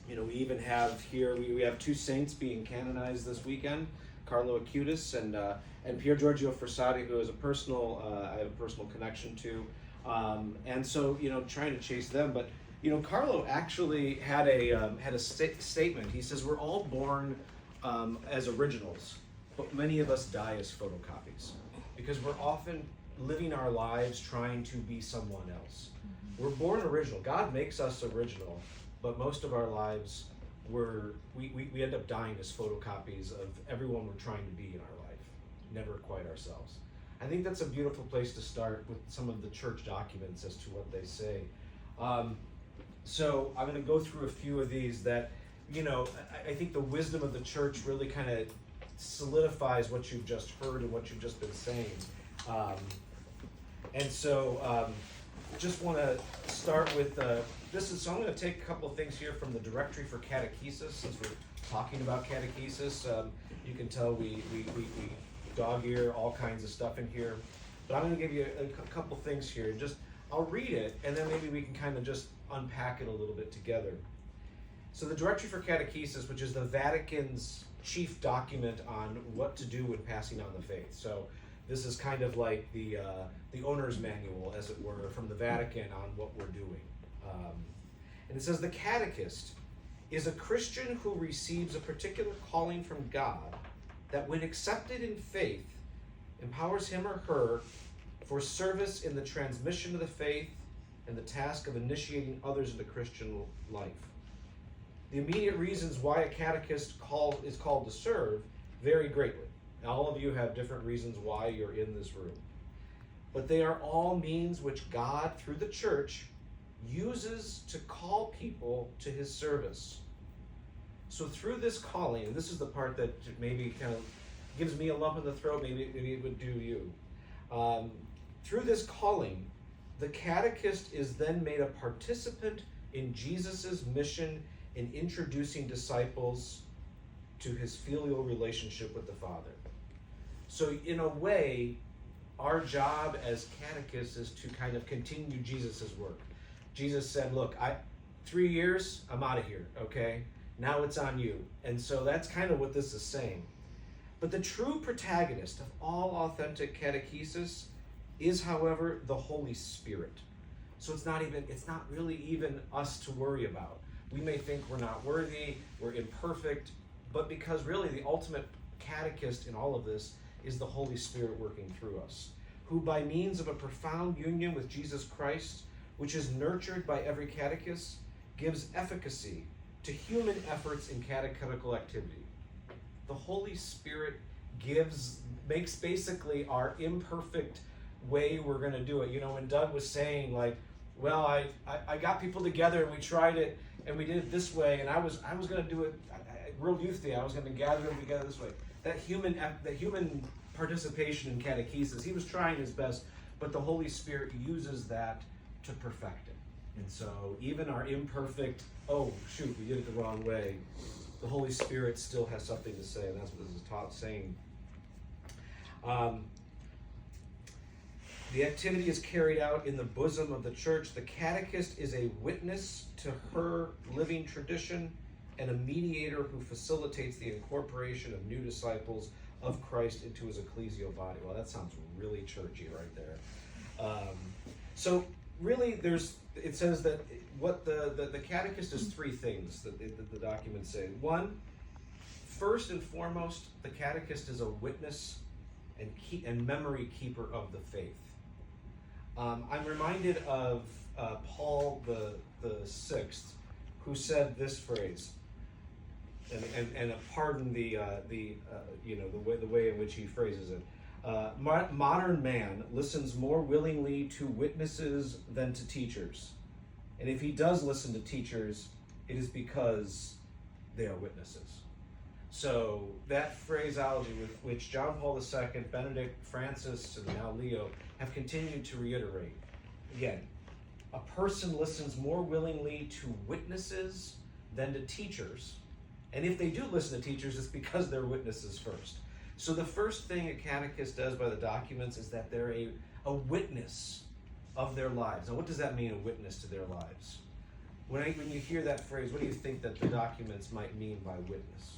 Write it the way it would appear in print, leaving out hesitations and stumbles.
We even have here, we have two saints being canonized this weekend, Carlo Acutis and Pier Giorgio Frassati, who is I have a personal connection to. And so, trying to chase them. But, Carlo actually had a statement. He says, we're all born as originals, but many of us die as photocopies because we're often living our lives trying to be someone else. We're born original. God makes us original, but most of our lives we end up dying as photocopies of everyone we're trying to be in our life, never quite ourselves. I think that's a beautiful place to start with some of the church documents as to what they say. So I'm going to go through a few of these that, I think the wisdom of the church really kind of solidifies what you've just heard and what you've just been saying. And so just want to start with so I'm going to take a couple of things here from the Directory for Catechesis, since we're talking about catechesis. You can tell we dog ear all kinds of stuff in here, but I'm going to give you a couple things here. I'll read it, and then maybe we can kind of just unpack it a little bit together. So the Directory for Catechesis, which is the Vatican's chief document on what to do when passing on the faith. So this is kind of like the owner's manual, as it were, from the Vatican on what we're doing. And it says, the catechist is a Christian who receives a particular calling from God that, when accepted in faith, empowers him or her for service in the transmission of the faith and the task of initiating others into Christian life. The immediate reasons why a catechist is called to serve vary greatly. Now, all of you have different reasons why you're in this room. But they are all means which God, through the church, uses to call people to his service. So through this calling, and this is the part that maybe kind of gives me a lump in the throat, maybe it would do you. Through this calling, the catechist is then made a participant in Jesus' mission in introducing disciples to his filial relationship with the Father. So in a way, our job as catechists is to kind of continue Jesus' work. Jesus said, look, 3 years, I'm out of here, okay? Now it's on you. And so that's kind of what this is saying. But the true protagonist of all authentic catechesis is, however, the Holy Spirit. So it's not really even us to worry about. We may think we're not worthy, we're imperfect, but because really the ultimate catechist in all of this is the Holy Spirit working through us, who by means of a profound union with Jesus Christ, which is nurtured by every catechist, gives efficacy to human efforts in catechetical activity. The Holy Spirit makes basically our imperfect way we're going to do it. When Doug was saying, like, well, I got people together and we tried it and we did it this way, and I was going to do it World Youth Day. I was going to gather them together this way. That human participation in catechesis, he was trying his best, but the Holy Spirit uses that to perfect it. And so even our imperfect, oh shoot, we did it the wrong way, the Holy Spirit still has something to say, and that's what this is saying. The activity is carried out in the bosom of the church. The catechist is a witness to her living tradition and a mediator who facilitates the incorporation of new disciples of Christ into his ecclesial body. Well, that sounds really churchy right there. So really, it says that what the catechist is three things that the documents say. One, first and foremost, the catechist is a witness and memory keeper of the faith. I'm reminded of Paul the Sixth, who said this phrase, and pardon the way in which he phrases it. Modern man listens more willingly to witnesses than to teachers, and if he does listen to teachers, it is because they are witnesses. So that phraseology with which John Paul II, Benedict, Francis, and now Leo have continued to reiterate. Again, a person listens more willingly to witnesses than to teachers. And if they do listen to teachers, it's because they're witnesses first. So the first thing a catechist does by the documents is that they're a witness of their lives. Now, what does that mean, a witness to their lives? When you hear that phrase, what do you think that the documents might mean by witness?